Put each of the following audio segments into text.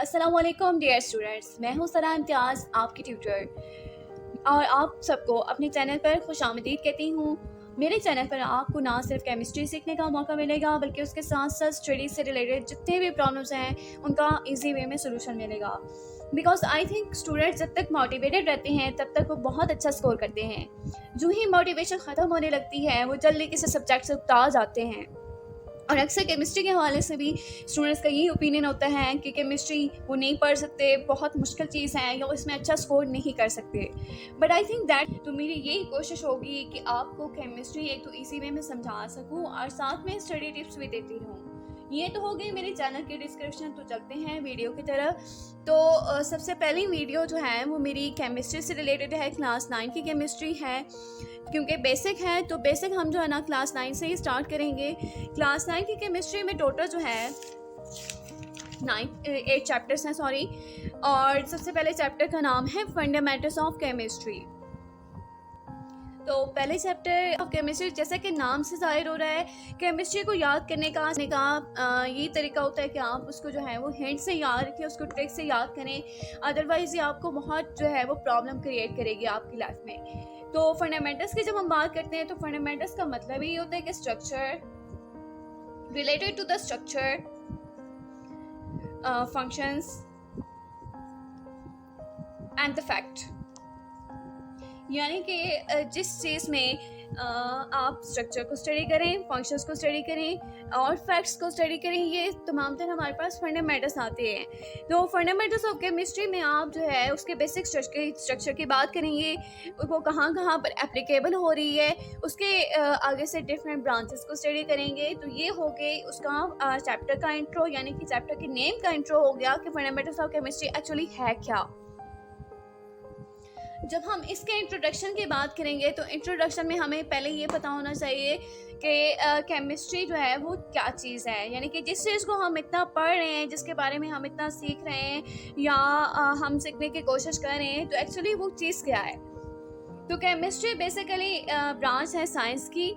अस्सलामुअलैकुम dear students, मैं हूँ सना इम्तियाज़, आपकी ट्यूटर, और आप सबको अपने चैनल पर खुशामदीद कहती हूँ। मेरे चैनल पर आपको ना सिर्फ केमिस्ट्री सीखने का मौका मिलेगा, बल्कि उसके साथ साथ स्टडी से रिलेटेड जितने भी प्रॉब्लम्स हैं उनका इजी वे में सोल्यूशन मिलेगा। बिकॉज आई थिंक स्टूडेंट्स जब तक मोटिवेटेड रहते हैं तब तक वो बहुत अच्छा स्कोर करते हैं। जो ही मोटिवेशन ख़त्म होने लगती है वो जल्दी किसी सब्जेक्ट से उगता जाते हैं। और अक्सर केमिस्ट्री के हवाले से भी स्टूडेंट्स का यही ओपिनियन होता है कि केमिस्ट्री वो नहीं पढ़ सकते, बहुत मुश्किल चीज़ है या इसमें अच्छा स्कोर नहीं कर सकते। बट आई थिंक दैट तो मेरी यही कोशिश होगी कि आपको केमिस्ट्री एक तो इसी वे में समझा सकूं और साथ में स्टडी टिप्स भी देती रहूं। ये तो हो गई मेरे चैनल की डिस्क्रिप्शन। तो चलते हैं वीडियो की तरफ। तो सबसे पहली वीडियो जो है वो मेरी केमिस्ट्री से रिलेटेड है, क्लास 9 की केमिस्ट्री है। क्योंकि बेसिक है तो बेसिक हम जो है ना क्लास 9 से ही स्टार्ट करेंगे। क्लास 9 की केमिस्ट्री में टोटल जो है 8 चैप्टर्स हैं, सॉरी। और सबसे पहले चैप्टर का नाम है फंडामेंटल्स ऑफ केमिस्ट्री। तो पहले चैप्टर ऑफ केमिस्ट्री, जैसा कि नाम से जाहिर हो रहा है, केमिस्ट्री को याद करने का यही तरीका होता है कि आप उसको जो है वो हिंट से याद रखें, उसको ट्रिक से याद करें। अदरवाइज़ ये आपको बहुत जो है वो प्रॉब्लम क्रिएट करेगी आपकी लाइफ में। तो फंडामेंटल्स की जब हम बात करते हैं तो फंडामेंटल्स का मतलब ये होता है कि structure, related to the structure, functions and the fact. यानी कि जिस चीज़ में आप स्ट्रक्चर को स्टडी करें, फंक्शंस को स्टडी करें और फैक्ट्स को स्टडी करें, ये तमाम तरह हमारे पास फंडामेंटल्स आते हैं। तो फंडामेंटल्स ऑफ केमिस्ट्री में आप जो है उसके बेसिक स्ट्रक्चर की बात करेंगे, वो कहाँ कहाँ पर एप्लीकेबल हो रही है, उसके आगे से डिफरेंट ब्रांचेस को स्टडी करेंगे। तो ये हो गई उसका चैप्टर का इंट्रो, यानी कि चैप्टर के नेम का इंट्रो हो गया कि फंडामेंटल्स ऑफ केमिस्ट्री एक्चुअली है क्या। जब हम इसके इंट्रोडक्शन की बात करेंगे तो इंट्रोडक्शन में हमें पहले ये पता होना चाहिए कि केमिस्ट्री जो है वो क्या चीज़ है। यानी कि जिस चीज़ को हम इतना पढ़ रहे हैं, जिसके बारे में हम इतना सीख रहे हैं या हम सीखने की कोशिश कर रहे हैं, तो एक्चुअली वो चीज़ क्या है। तो केमिस्ट्री बेसिकली ब्रांच है साइंस की।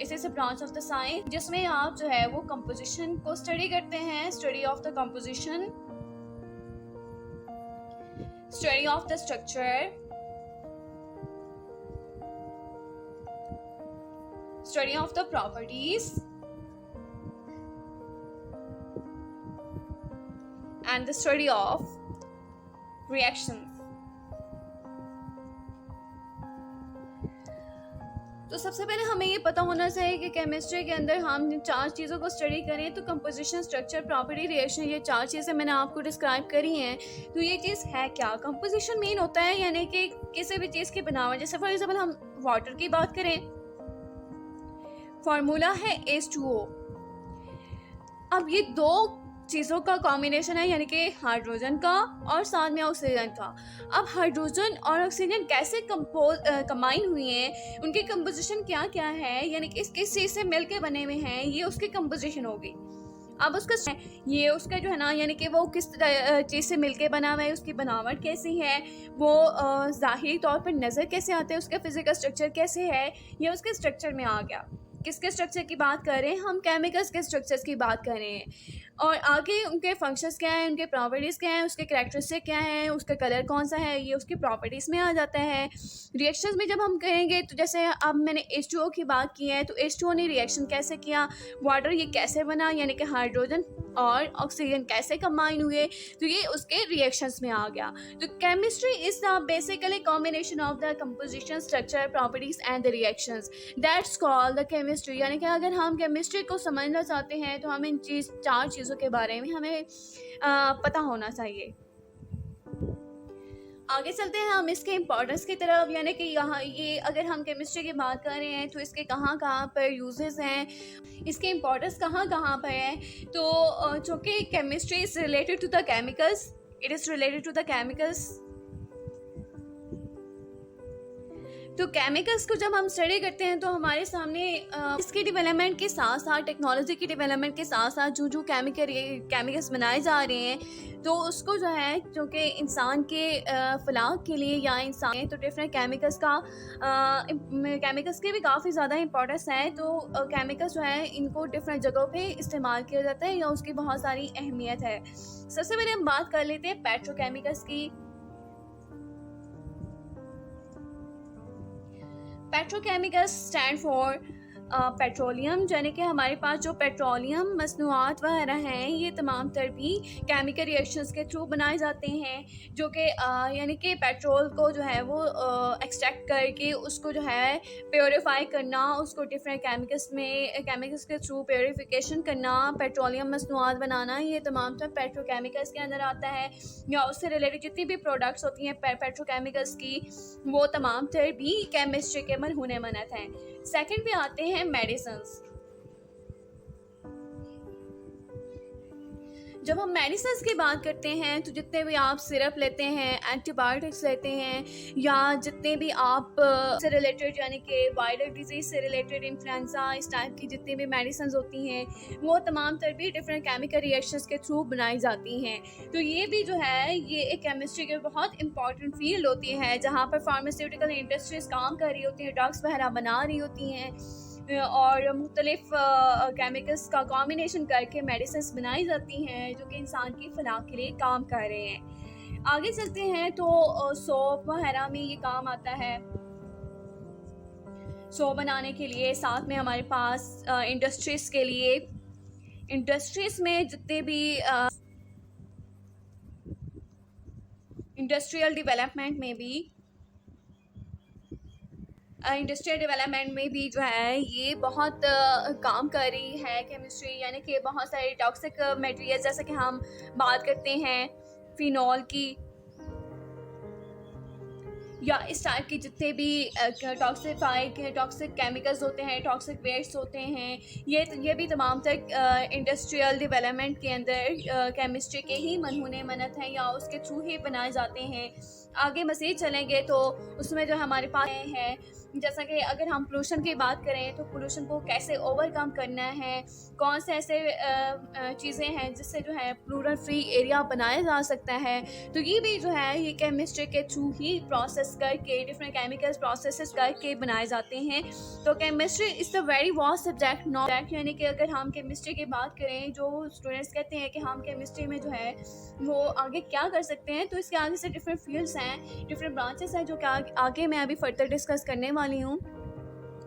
इसे ब्रांच ऑफ द साइंस जिसमें आप जो है वो कंपोजिशन को स्टडी करते हैं, study of the composition, study of the structure, study of the properties and the study of reactions। तो सबसे पहले हमें ये पता होना चाहिए कि केमिस्ट्री के अंदर हम जिन 4 चीज़ों को स्टडी करें तो कंपोजिशन, स्ट्रक्चर, प्रॉपर्टी, रिएक्शन, ये 4 चीज़ें मैंने आपको डिस्क्राइब करी हैं। तो ये चीज़ है क्या। कंपोजिशन मेन होता है यानी कि किसी भी चीज़ की बनावट। जैसे फॉर एग्जाम्पल हम वाटर की बात करें, फॉर्मूला है H2O। अब ये 2 चीज़ों का कॉम्बिनेशन है, यानी कि हाइड्रोजन का और साथ में ऑक्सीजन का। अब हाइड्रोजन और ऑक्सीजन कैसे कंबाइन हुए हैं, उनकी कंपोजिशन क्या क्या है, यानी कि किस चीज़ से मिलके बने हुए हैं, ये उसकी कंपोजिशन होगी। अब उसका ये उसका जो है ना, यानी कि वो किस चीज़ से मिलके बना हुआ है, उसकी बनावट कैसी है, वो ज़ाहिरी तौर पर नज़र कैसे आता है, उसका फिजिकल स्ट्रक्चर कैसे है, ये उसके स्ट्रक्चर में आ गया। किसके स्ट्रक्चर की बात कर रहे हैं हम, केमिकल्स के स्ट्रक्चर्स की बात कर रहे हैं। और आगे उनके फंक्शंस क्या हैं, उनके प्रॉपर्टीज़ क्या हैं, उसके कैरेक्टरिस्टिक क्या हैं, उसका कलर कौन सा है, ये उसकी प्रॉपर्टीज़ में आ जाता है। रिएक्शंस में जब हम कहेंगे तो जैसे अब मैंने H2O की बात की है, तो H2O ने रिएक्शन कैसे किया, वाटर ये कैसे बना, यानी कि हाइड्रोजन और ऑक्सीजन कैसे कंबाइन हुए, तो ये उसके रिएक्शंस में आ गया। तो chemistry is the basically combination of the composition, structure, properties and the reactions, that's called the chemistry. यानी कि अगर हम केमिस्ट्री को समझना चाहते हैं तो हमें इन 4 चीज़ों के बारे में हमें पता होना चाहिए। आगे चलते हैं हम इसके इम्पोर्टेंस की तरफ। यानी कि यहाँ ये अगर हम केमिस्ट्री की बात कर रहे हैं तो इसके कहाँ कहाँ पर यूजेस हैं, इसके इम्पोर्टेंस कहाँ कहाँ पर है। तो चूँकि chemistry is related to the chemicals, it is related to the chemicals. तो केमिकल्स को जब हम स्टडी करते हैं तो हमारे सामने इसके डेवलपमेंट के साथ साथ, टेक्नोलॉजी की डेवलपमेंट के साथ साथ जो केमिकल्स बनाए जा रहे हैं, तो उसको जो है क्योंकि इंसान के फलाह के लिए या इंसान तो डिफरेंट केमिकल्स की भी काफ़ी ज़्यादा इंपॉर्टेंस है। तो केमिकल्स जो है इनको डिफरेंट जगहों पे इस्तेमाल किया जाता है या उसकी बहुत सारी अहमियत है। सबसे पहले हम बात कर लेते हैं पेट्रोकेमिकल्स की। पेट्रोकेमिकल्स स्टैंड फॉर पेट्रोलियम, यानी कि हमारे पास जो पेट्रोलियम मसनूआत वगैरह हैं ये तमाम तर भी केमिकल रिएक्शंस के थ्रू बनाए जाते हैं, जो कि यानी कि पेट्रोल को जो है वो एक्सट्रैक्ट करके उसको जो है प्योरीफाई करना, उसको डिफरेंट केमिकल्स के थ्रू प्योरीफिकेशन करना, पेट्रोलियम मसनूआत बनाना, ये तमाम तर पेट्रोकेमिकल्स के अंदर आता है। या उससे रिलेटेड जितनी भी प्रोडक्ट्स होती हैं पेट्रोकेमिकल्स की, वो तमाम तर भी केमिस्ट्री के मनहूने मनत हैं। सेकंड पे आते हैं मेडिसिन्स। जब हम मेडिसिन्स की बात करते हैं तो जितने भी आप सिरप लेते हैं, एंटीबायोटिक्स लेते हैं, या जितने भी आप से रिलेटेड यानी कि वायरल डिजीज़ से रिलेटेड इन्फ्लुएंजा इस टाइप की जितनी भी मेडिसिन्स होती हैं वो तमाम तर भी डिफरेंट केमिकल रिएक्शंस के थ्रू बनाई जाती हैं। तो ये भी जो है ये एक केमिस्ट्री की बहुत इंपॉर्टेंट फील्ड होती है जहाँ पर फार्मास्यूटिकल इंडस्ट्रीज़ काम कर रही होती हैं, ड्रग्स वगैरह बना रही होती हैं और मुख्तलिफ केमिकल्स का कॉम्बिनेशन करके मेडिसिन्स बनाई जाती हैं जो कि इंसान की फलाह के लिए काम कर रहे हैं। आगे चलते हैं तो सोप वगैरह में ये काम आता है, सोप बनाने के लिए। साथ में हमारे पास इंडस्ट्रीज़ के लिए, इंडस्ट्रीज़ में जितने भी इंडस्ट्रियल डेवलपमेंट में भी जो है ये बहुत काम कर रही है केमिस्ट्री, यानी कि बहुत सारे टॉक्सिक मटेरियल जैसे कि हम बात करते हैं फिनॉल की या इस टाइप की जितने भी टॉक्सिक केमिकल्स होते हैं, टॉक्सिक वेस्ट होते हैं, ये भी तमाम तक इंडस्ट्रियल डेवलपमेंट के अंदर केमिस्ट्री के ही मनहूने मनत हैं या उसके थ्रू ही बनाए जाते हैं। आगे मज़ीद चलेंगे तो उसमें जो हमारे पास है जैसा कि अगर हम पोल्यूशन की बात करें तो पोल्यूशन को कैसे ओवरकम करना है, कौन से ऐसे चीज़ें हैं जिससे जो है पोल्यूशन फ्री एरिया बनाया जा सकता है। तो ये भी जो है ये केमिस्ट्री के थ्रू ही प्रोसेस करके डिफरेंट केमिकल्स प्रोसेस करके बनाए जाते हैं। तो chemistry is the very vast subject, not यानी कि अगर हम केमिस्ट्री की बात करें, जो स्टूडेंट्स कहते हैं कि हम केमिस्ट्री में जो है वो आगे क्या कर सकते हैं, तो इसके आगे से डिफरेंट फील्ड्स हैं, डिफरेंट ब्रांचेस हैं जो कि आगे मैं अभी फर्दर डिस्कस करने वाली हूँ।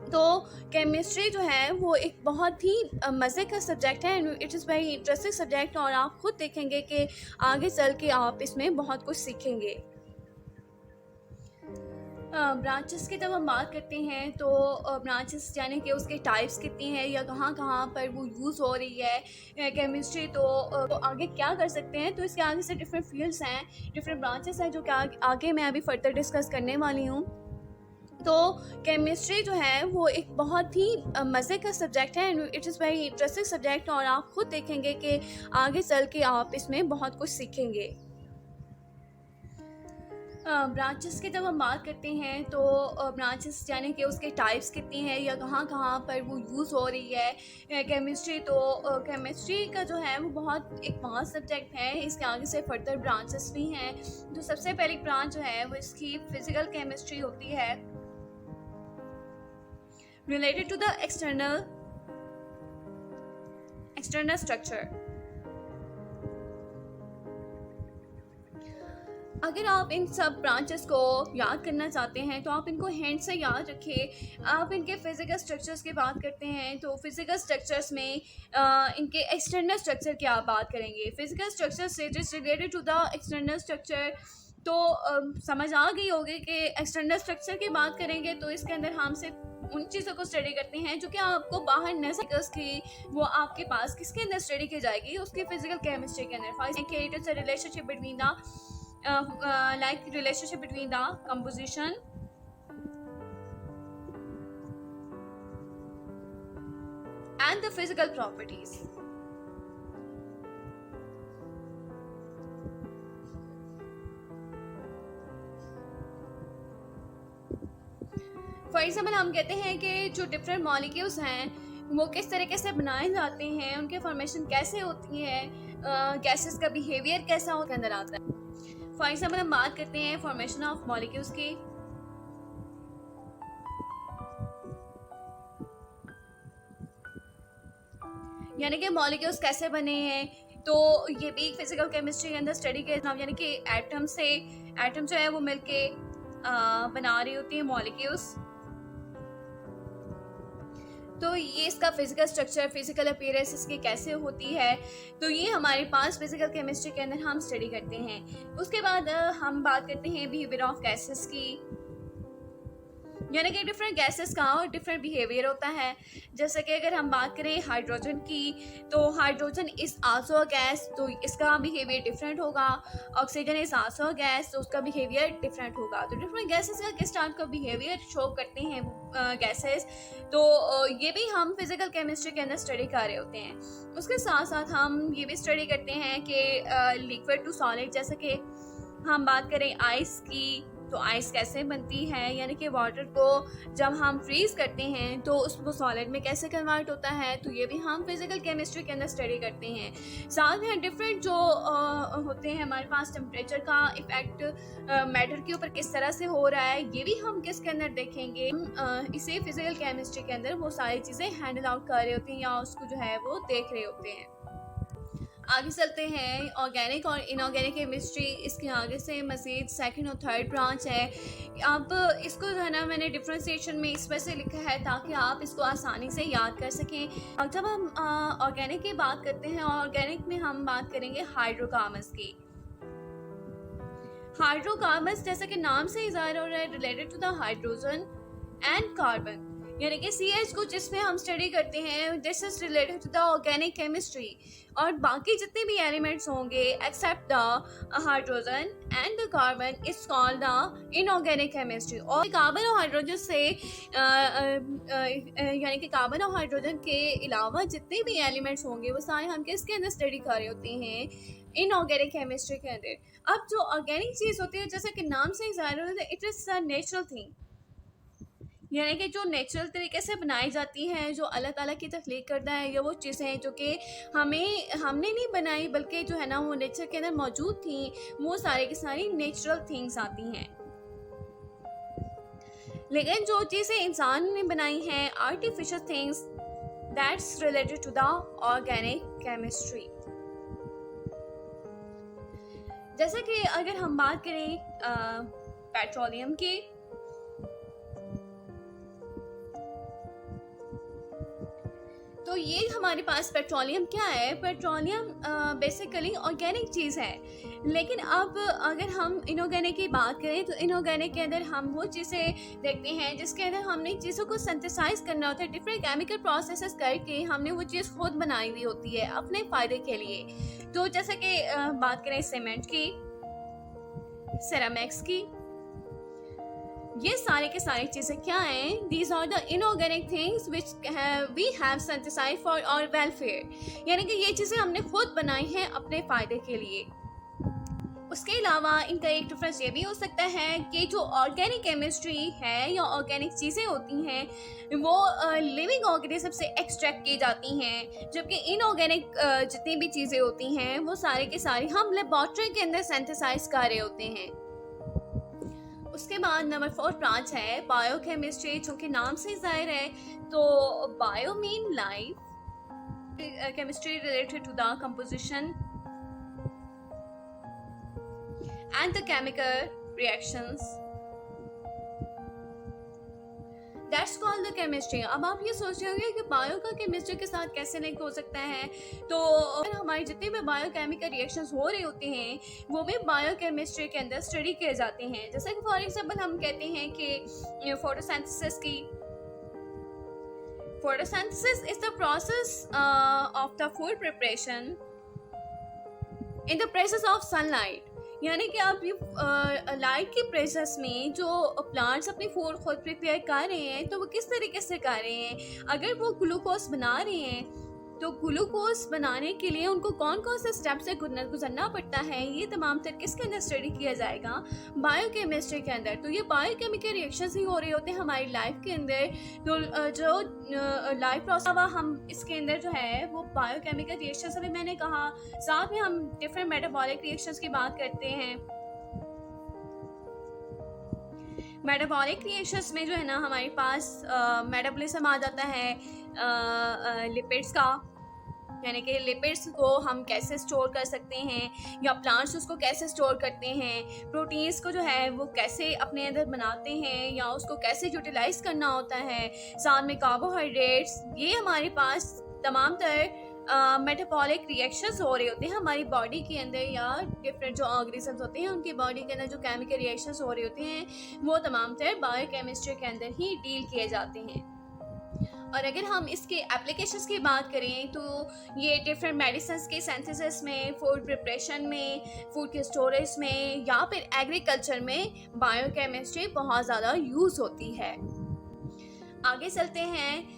तो केमिस्ट्री जो है वो एक बहुत ही मज़े का सब्जेक्ट है and it is very interesting subject, और आप खुद देखेंगे कि आगे चल के आप इसमें बहुत कुछ सीखेंगे। ब्रांचेस की जब हम बात करते हैं तो ब्रांचेस यानी कि उसके टाइप्स कितनी हैं या कहाँ कहाँ पर वो यूज़ हो रही है केमिस्ट्री, तो आगे क्या कर सकते हैं, तो इसके आगे से डिफरेंट फील्ड्स हैं, डिफरेंट ब्रांचेस हैं जो कि आगे मैं अभी फर्दर डिस्कस करने वाली हूँ। तो केमिस्ट्री जो है वो एक बहुत ही मज़े का सब्जेक्ट है and it is very interesting subject, और आप खुद देखेंगे कि आगे चल के आप इसमें बहुत कुछ सीखेंगे। ब्रांचेस की जब हम बात करते हैं तो ब्रांचेस यानी कि उसके टाइप्स कितनी हैं या कहाँ कहाँ पर वो यूज़ हो रही है केमिस्ट्री, तो केमिस्ट्री का जो है वो बहुत एक वास्ट सब्जेक्ट है। इसके आगे से फर्दर ब्रांचेस भी हैं। तो सबसे पहली ब्रांच जो है वो इसकी फिज़िकल केमिस्ट्री होती है, related to the external structure. अगर आप इन सब ब्रांचेस को याद करना चाहते हैं तो आप इनको हैंड से याद रखें। आप इनके फिज़िकल स्ट्रक्चर्स की बात करते हैं तो फिज़िकल स्ट्रक्चर्स में इनके एक्सटर्नल स्ट्रक्चर की आप बात करेंगे। फिज़िकल स्ट्रक्चर से जिस related to the external structure, तो समझ आ गई होगी कि एक्सटर्नल स्ट्रक्चर की बात करेंगे तो इसके अंदर हम सिर्फ उन चीज़ों को स्टडी करते हैं जो कि आपको बाहर नजर की, वो आपके पास किसके अंदर स्टडी की जाएगी, उसकी फिज़िकल केमिस्ट्री के अंदर। For example it is a relationship between the relationship between the composition and the physical properties. For example हम कहते हैं कि जो डिफरेंट मॉलिक्यूल्स हैं वो किस तरीके से बनाए जाते हैं, उनके फॉर्मेशन कैसे होती है, गैसेस का बिहेवियर कैसा होता अंदर आता है। फॉर एग्जाम्पल हम बात करते हैं फॉर्मेशन ऑफ मॉलिक्यूल्स की। यानी कि मॉलिक्यूल्स कैसे बने हैं, तो ये भी फिजिकल केमिस्ट्री के अंदर स्टडी के नाम, यानी कि एटम जो है वो मिलके बना रही होती है मॉलिक्यूल्स। तो ये इसका फिजिकल स्ट्रक्चर, फिजिकल अपीयरेंस इसकी कैसे होती है, तो ये हमारे पास फिजिकल केमिस्ट्री के अंदर हम स्टडी करते हैं। उसके बाद हम बात करते हैं बिहेवियर ऑफ गैसेस की। यानी कि डिफरेंट गैसेस का और डिफरेंट बिहेवियर होता है। जैसे कि अगर हम बात करें हाइड्रोजन की, तो hydrogen is also a gas, तो इसका बिहेवियर डिफरेंट होगा। Oxygen is also a gas, तो उसका बिहेवियर डिफरेंट होगा। तो डिफरेंट गैसेस का किस टाइप का बिहेवियर शो करते हैं गैसेस, तो ये भी हम फिजिकल केमिस्ट्री के अंदर स्टडी कर रहे होते हैं। उसके साथ साथ हम ये भी स्टडी करते हैं कि लिक्विड टू सॉलिड, जैसे कि हम बात करें आइस की, तो आइस कैसे बनती है, यानी कि वाटर को जब हम फ्रीज करते हैं तो उसको सॉलिड में कैसे कन्वर्ट होता है, तो ये भी हम फिजिकल केमिस्ट्री के अंदर स्टडी करते हैं। साथ में डिफरेंट जो होते हैं हमारे पास, टेम्परेचर का इफेक्ट मैटर के ऊपर किस तरह से हो रहा है, ये भी हम किसके अंदर देखेंगे। हम इसे फिजिकल केमिस्ट्री के अंदर वो सारी चीज़ें हैंडल आउट कर रहे होते हैं या उसको जो है वो देख रहे होते हैं। आगे चलते हैं ऑर्गेनिक और इनऑर्गेनिक केमिस्ट्री। इसके आगे से मज़ीद सेकंड और थर्ड ब्रांच है। अब इसको जो है ना मैंने डिफ्रेंशिएशन में इस वजह से लिखा है ताकि आप इसको आसानी से याद कर सकें। और जब हम ऑर्गेनिक की बात करते हैं, ऑर्गेनिक में हम बात करेंगे हाइड्रोकार्बन्स की। हाइड्रोकार्बन्स जैसे कि नाम से ही ज़ाहिर हो रहा है, related to the hydrogen and carbon, यानी कि CH को जिसमें हम स्टडी करते हैं, this is related to the organic chemistry. और बाकी जितने भी एलिमेंट्स होंगे except the hydrogen and the carbon is called the inorganic chemistry. और कार्बन और हाइड्रोजन से यानी कि कार्बन और हाइड्रोजन के अलावा जितने भी एलिमेंट्स होंगे वो सारे हम किसके अंदर स्टडी कर रहे होते हैं, इनऑर्गेनिक केमिस्ट्री के अंदर। अब जो ऑर्गेनिक चीज़ होती है, जैसे कि नाम से ही ज़ाहिर होता है, it is a natural thing, यानी कि जो नेचुरल तरीके से बनाई जाती हैं, जो अल्लाह ताला की तख्लीक करता है, ये वो चीज़ें जो कि हमने नहीं बनाई बल्कि जो है ना वो नेचर के अंदर मौजूद थी, वो सारी की सारी नेचुरल थिंग्स आती हैं। लेकिन जो चीज़ें इंसान ने बनाई हैं, artificial things, that's related to the organic chemistry. जैसे कि अगर हम बात करें पेट्रोलियम की, तो ये हमारे पास पेट्रोलियम क्या है, पेट्रोलियम बेसिकली ऑर्गेनिक चीज़ है। लेकिन अब अगर हम इनऑर्गेनिक की बात करें, तो इनऑर्गेनिक के अंदर हम वो चीज़ें देखते हैं जिसके अंदर हमने चीज़ों को सिंथेसाइज करना होता है, डिफरेंट केमिकल प्रोसेसेस करके हमने वो चीज़ खुद बनाई हुई होती है अपने फ़ायदे के लिए। तो जैसे कि बात करें सीमेंट की, सेरामिक्स की, ये सारे के सारी चीज़ें क्या हैं, these are the inorganic things which we have synthesised for our welfare, यानी कि ये चीज़ें हमने खुद बनाई हैं अपने फ़ायदे के लिए। उसके अलावा इनका एक डिफरेंस ये भी हो सकता है कि जो ऑर्गेनिक केमिस्ट्री है या ऑर्गेनिक चीज़ें होती हैं वो लिविंग ऑर्गेनिज्म से एक्सट्रैक्ट की जाती हैं, जबकि इनऑर्गेनिक जितनी भी चीज़ें होती हैं वो सारे के सारे हम लेबॉर्ट्री के अंदर सिंथेसाइज कर रहे होते हैं। उसके बाद नंबर 4 ब्रांच है बायोकेमिस्ट्री, जो कि नाम से जाहिर है। तो bio mean life, chemistry related to the composition and the chemical reactions, that's called the chemistry। अब आप ये सोच रहे होंगे कि बायो का केमिस्ट्री के साथ कैसे लिंक हो सकता है, तो हमारे जितने भी बायोकेमिकल रिएक्शंस हो रहे होते हैं वो भी बायोकेमिस्ट्री के अंदर स्टडी किए जाते हैं। जैसे कि फॉर एग्जांपल हम कहते हैं कि फोटोसिंथेसिस की, photosynthesis is the process of the food preparation in the presence of sunlight, यानी कि आप ये लाइट की प्रेजेंस में जो प्लांट्स अपनी फूड खुद प्रिपेयर कर रहे हैं तो वो किस तरीके से कर रहे हैं। अगर वो ग्लूकोज बना रहे हैं तो ग्लूकोज बनाने के लिए उनको कौन कौन से स्टेप से गुजरना पड़ता है, ये तमाम तर किसके अंदर स्टडी किया जाएगा, बायोकेमिस्ट्री के अंदर। तो ये बायोकेमिकल रिएक्शंस ही हो रहे होते हैं हमारी लाइफ के अंदर। तो जो लाइफ प्रोसेस हम इसके अंदर जो है वो बायोकेमिकल रिएक्शंस, अभी मैंने कहा, साथ में हम डिफरेंट मेटाबॉलिक रिएक्शंस की बात करते हैं। मेटाबॉलिक रिएक्शंस में जो है ना हमारे पास मेटाबॉलिज्म आ जाता है लिपिड्स का, यानी कि लिपिड्स को हम कैसे स्टोर कर सकते हैं या प्लांट्स उसको कैसे स्टोर करते हैं, प्रोटीन्स को जो है वो कैसे अपने अंदर बनाते हैं या उसको कैसे यूटिलाइज करना होता है, साथ में कार्बोहाइड्रेट्स, ये हमारे पास तमाम तर मेटाबॉलिक रिएक्शंस हो रहे होते हैं हमारी बॉडी के अंदर, या डिफरेंट जो ऑर्गेनिजम्स होते हैं उनकी बॉडी के अंदर जो केमिकल रिएक्शंस हो रहे होते हैं वो तमाम तर बायोकेमिस्ट्री के अंदर ही डील किए जाते हैं। और अगर हम इसके एप्लीकेशंस की बात करें तो ये डिफरेंट मेडिसिन के सिंथेसिस में, फूड प्रिपरेशन में, फूड के स्टोरेज में या फिर एग्रीकल्चर में बायोकेमिस्ट्री बहुत ज़्यादा यूज़ होती है। आगे चलते हैं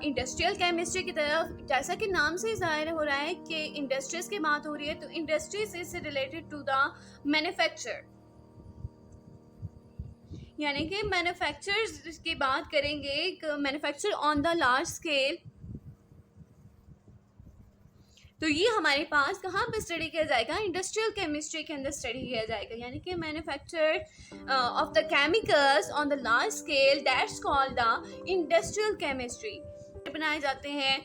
इंडस्ट्रियल केमिस्ट्री की तरफ। जैसा कि नाम से ज़ाहिर हो रहा है कि इंडस्ट्रीज की बात हो रही है, तो industries is related to the manufacture, यानी कि मैन्युफैक्चरर्स की बात करेंगे, manufacture on the large scale. तो ये हमारे पास कहाँ पे स्टडी किया जाएगा, इंडस्ट्रियल केमिस्ट्री के अंदर स्टडी किया जाएगा, यानी कि manufacture of the chemicals on the large scale, that's called the industrial chemistry. बनाए जाते हैं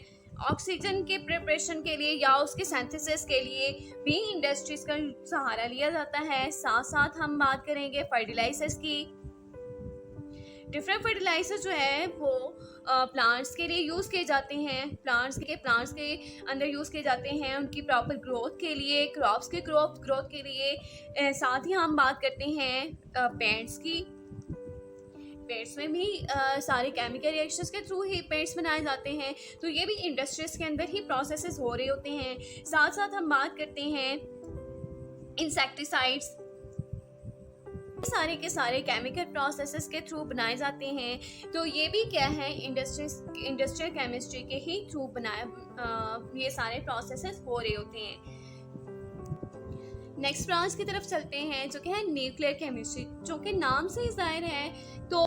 ऑक्सीजन के प्रिपरेशन के लिए या उसके सिंथेसिस के लिए भी इंडस्ट्रीज का सहारा लिया जाता है। साथ साथ हम बात करेंगे फर्टिलाइजर्स की। डिफरेंट फर्टिलाइजर जो है वो प्लांट्स के लिए यूज़ किए जाते हैं, प्लांट्स के अंदर यूज़ किए जाते हैं उनकी प्रॉपर ग्रोथ के लिए, क्रॉप्स के ग्रोथ के लिए। साथ ही हम बात करते हैं पेंट्स की। पेंट्स में भी सारे केमिकल रिएक्शंस के थ्रू ही पेंट्स बनाए जाते हैं, तो ये भी इंडस्ट्रीज के अंदर ही प्रोसेसेस हो रहे होते हैं। साथ साथ हम बात करते हैं इंसेक्टिसाइड्स, सारे के सारे केमिकल प्रोसेसेस के थ्रू बनाए जाते हैं, तो ये भी क्या है इंडस्ट्रियल केमिस्ट्री के ही थ्रू ये सारे प्रोसेसेस हो रहे होते हैं। नेक्स्ट ब्रांच की तरफ चलते हैं जो कि है न्यूक्लियर केमिस्ट्री, जो कि नाम से ही जाहिर है, तो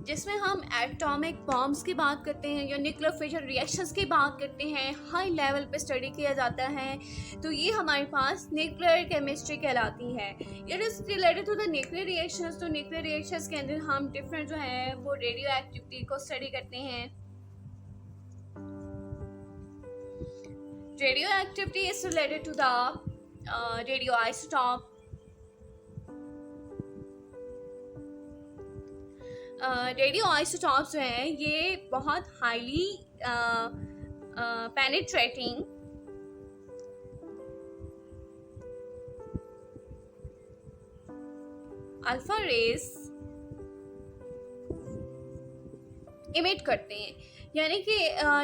जिसमें हम एटॉमिक बॉम्ब्स की बात करते हैं या न्यूक्लियर फिशन रिएक्शंस की बात करते हैं, हाई लेवल पे स्टडी किया जाता है, तो ये हमारे पास न्यूक्लियर केमिस्ट्री कहलाती है। It is related to the nuclear reactions. तो न्यूक्लियर रिएक्शंस के अंदर हम डिफरेंट जो है वो रेडियो एक्टिविटी को स्टडी करते हैं। Radioactivity is related to the radioisotope. Radioisotopes जो हैं ये बहुत highly penetrating alpha rays emit करते हैं, यानी कि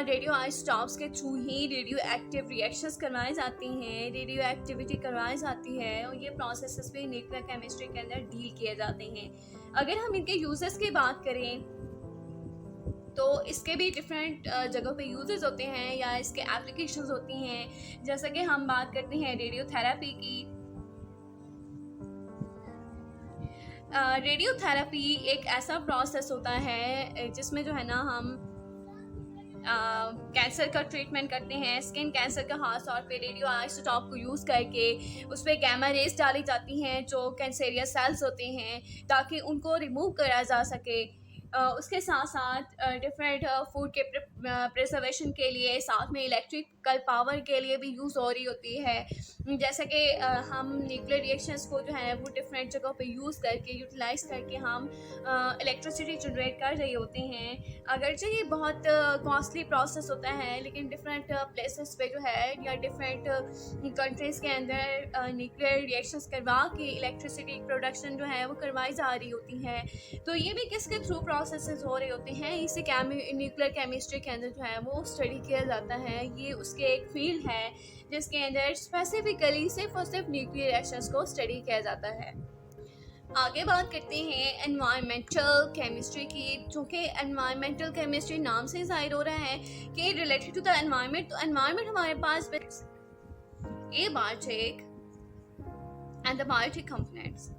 रेडियो आइसोटॉप्स के थ्रू ही रेडियो एक्टिव रिएक्शंस करवाई जाती हैं, रेडियो एक्टिविटी करवाई जाती है, और ये प्रोसेसेस भी न्यूक्लियर केमिस्ट्री के अंदर डील किए जाते हैं। अगर हम इनके यूजेस की बात करें तो इसके भी डिफरेंट जगहों पे यूजेस होते हैं या इसके एप्लीकेशंस होती हैं। जैसे कि हम बात करते हैं रेडियोथेरेपी की। रेडियोथेरेपी एक ऐसा प्रोसेस होता है जिसमें जो है ना हम कैंसर का ट्रीटमेंट करते हैं। स्किन कैंसर का खास तौर पे रेडियो आइसोटॉप को यूज़ करके उस पर गैमा रेज डाली जाती हैं जो कैंसरियस सेल्स होते हैं, ताकि उनको रिमूव करा जा सके। उसके साथ साथ डिफरेंट फूड के प्रिजर्वेशन के लिए, साथ में इलेक्ट्रिकल पावर के लिए भी यूज़ हो रही होती है। जैसे कि हम न्यूक्लियर रिएक्शंस को जो है वो डिफरेंट जगहों पे यूज़ करके, यूटिलाइज करके हम इलेक्ट्रिसिटी जनरेट कर रहे होते हैं। अगरचे ये बहुत कॉस्टली प्रोसेस होता है, लेकिन डिफरेंट प्लेसेस पे जो है या डिफरेंट कंट्रीज़ के अंदर न्यूक्लियर रिएक्शंस करवा के इलेक्ट्रिसिटी प्रोडक्शन जो है वो करवाई जा रही होती है। तो ये भी किसके थ्रू प्रोसेसेस हो रहे होते हैं, इसी न्यूक्लियर केमिस्ट्री के अंदर जो है वो स्टडी किया जाता है। ये उसके एक फील्ड है जिसके अंदर स्पेसिफिकली सिर्फ और सिर्फ न्यूक्लियर रिएक्शंस को स्टडी किया जाता है। आगे बात करते हैं एनवायरमेंटल केमिस्ट्री की, जो कि एनवायरमेंटल केमिस्ट्री नाम से ज़ाहिर हो रहा है कि रिलेटेड टू द एनवायरनमेंट। तो एनवायरनमेंट हमारे पास abiotic and the biotic components,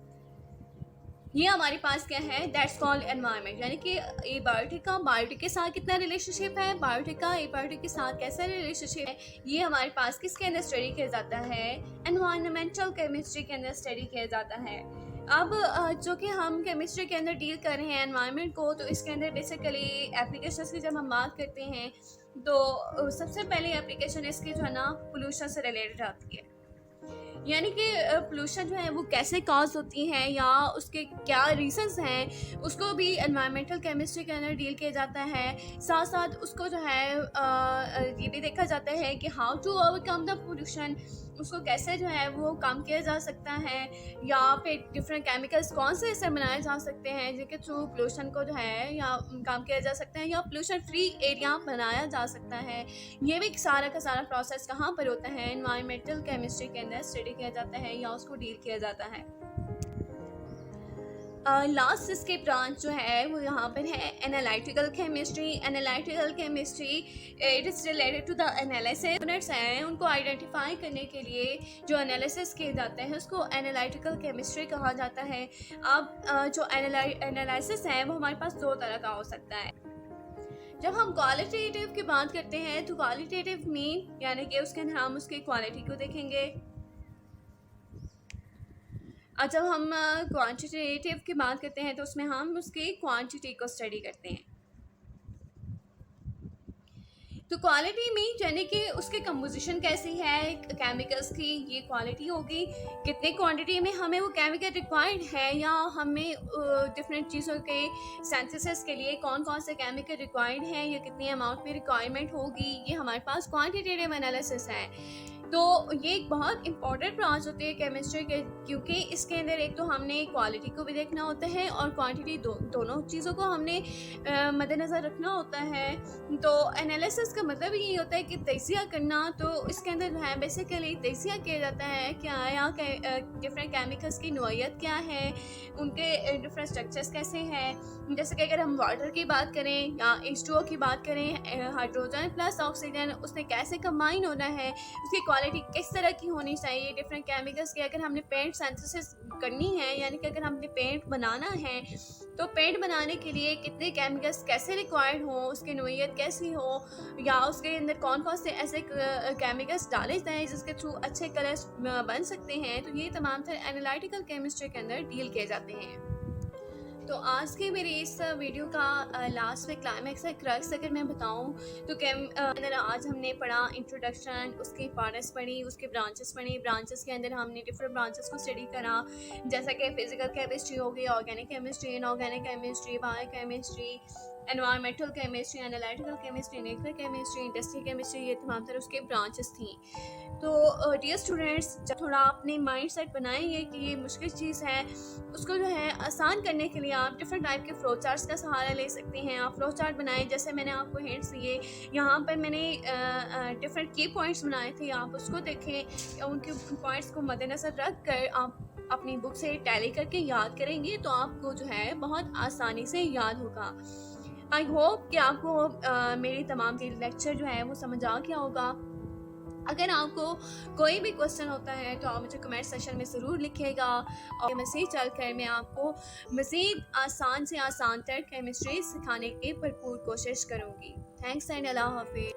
ये हमारे पास क्या है, दैट्स कॉल्ड एनवायरनमेंट। यानी कि एबायोटिक का बायोटिक के साथ कितना रिलेशनशिप है, बायोटिक का एबायोटिक के साथ कैसा रिलेशनशिप है, ये हमारे पास किसके अंदर स्टडी किया जाता है, एनवायरमेंटल केमिस्ट्री के अंदर स्टडी किया जाता है। अब जो कि हम केमिस्ट्री के अंदर डील कर रहे हैं एनवायरनमेंट को, तो इसके अंदर बेसिकली एप्लीकेशंस की जब हम बात करते हैं तो सबसे पहले एप्लीकेशन इसकी जो है ना पोल्यूशन से रिलेटेड आती है। यानी कि पोल्यूशन जो है वो कैसे कॉज होती हैं या उसके क्या रीजंस हैं, उसको भी एनवायरमेंटल केमिस्ट्री के अंदर डील किया जाता है। साथ साथ उसको जो है ये भी देखा जाता है कि how to overcome the pollution, उसको कैसे जो है वो कम किया जा सकता है, या फिर डिफरेंट केमिकल्स कौन से ऐसे बनाए जा सकते हैं जिनके थ्रू पोल्यूशन को जो है या कम किया जा सकता है, या पोल्यूशन फ्री एरिया बनाया जा सकता है। ये भी सारा का सारा प्रोसेस कहाँ पर होता है, एनवायरमेंटल केमिस्ट्री के अंदर स्टडी किया जाता है या उसको डील किया जाता है। लास्ट इसके ब्रांच जो है वो यहाँ पर है analytical chemistry. Analytical chemistry it is related to the analysis. Units हैं उनको आइडेंटिफाई करने के लिए जो एनालिसिस किए जाते हैं उसको एनालिटिकल केमिस्ट्री कहा जाता है। अब जो एनालिसिस है वो हमारे पास दो तरह का हो सकता है। जब हम क्वालिटेटिव की बात करते हैं तो क्वालिटेटिव मीन यानी कि उसके अंदर हम उसकी क्वालिटी को देखेंगे, और जब हम क्वांटिटेटिव की बात करते हैं तो उसमें हम उसकी क्वांटिटी को स्टडी करते हैं। तो क्वालिटी में यानी कि उसकी कंपोजिशन कैसी है केमिकल्स की, ये क्वालिटी होगी। कितने क्वांटिटी में हमें वो केमिकल रिक्वायर्ड है, या हमें डिफरेंट चीज़ों के सिंथेसिस के लिए कौन कौन से केमिकल रिक्वायर्ड हैं, या कितनी अमाउंट में रिक्वायरमेंट होगी, ये हमारे पास क्वांटिटेटिव एनालिसिस है। तो ये एक बहुत इंपॉर्टेंट ब्रांच होती है केमिस्ट्री के, क्योंकि इसके अंदर एक तो हमने क्वालिटी को भी देखना होता है और क्वांटिटी, दोनों चीज़ों को हमने मद्देनज़र रखना होता है। तो एनालिसिस का मतलब यही होता है कि तजिया करना। तो इसके अंदर जो है बेसिकली तजिया किया जाता है कि यहाँ डिफरेंट केमिकल्स की नोयत क्या है, उनके डिफरेंट स्ट्रक्चर्स कैसे हैं। जैसे कि अगर हम वाटर की बात करें या H2O की बात करें, हाइड्रोजन प्लस ऑक्सीजन, उसने कैसे कंबाइन होना है, उसकी क्वालिटी किस तरह की होनी चाहिए। डिफरेंट केमिकल्स की अगर हमने पेंट सिंथेसिस करनी है, यानी कि अगर हमने पेंट बनाना है तो पेंट बनाने के लिए कितने केमिकल्स कैसे रिक्वायर्ड हो, उसकी नोयत कैसी हो, या उसके अंदर कौन कौन से ऐसे केमिकल्स डाले जाएँ जिसके थ्रू अच्छे कलर्स बन सकते हैं। तो ये तमाम तर एनालिटिकल केमिस्ट्री के अंदर डील किए जाते हैं। तो आज के मेरे इस वीडियो का लास्ट में क्लाइमैक्स है, क्रक्स अगर मैं बताऊं तो अंदर आज हमने पढ़ा इंट्रोडक्शन, उसकी पार्ट्स पढ़ी, उसके ब्रांचेस पढ़ी। ब्रांचेस के अंदर हमने डिफरेंट ब्रांचेस को स्टडी करा, जैसा कि फिजिकल केमिस्ट्री हो गई, organic chemistry, inorganic chemistry, bio chemistry, environmental chemistry, analytical chemistry, nuclear chemistry, industrial chemistry, ये तमाम तरह उसके ब्रांचेस थी। तो डियर स्टूडेंट्स, जब थोड़ा अपने माइंड सेट बनाएंगे कि ये मुश्किल चीज़ है, उसको जो है आसान करने के लिए आप डिफरेंट टाइप के फ्लो चार्ट्स का सहारा ले सकते हैं। आप फ्लो चार्ट बनाएं, जैसे मैंने आपको हिंट्स दिए, यहाँ पर मैंने डिफरेंट की पॉइंट्स बनाए थे, आप उसको देखें। उनके पॉइंट्स को मद्देनज़र रख कर आप अपनी बुक से टैली करके याद करेंगे तो आपको जो है बहुत आसानी से याद होगा। आई होप कि आपको मेरी तमाम के लेक्चर जो है वो समझ आ गया होगा। अगर आपको कोई भी क्वेश्चन होता है तो आप मुझे कमेंट सेक्शन में ज़रूर लिखिएगा, और मज़ीद चलकर मैं आपको मज़ीद आसान से आसान तर केमिस्ट्री सिखाने की भरपूर कोशिश करूँगी। थैंक्स एंड अल्लाह हाफिज़।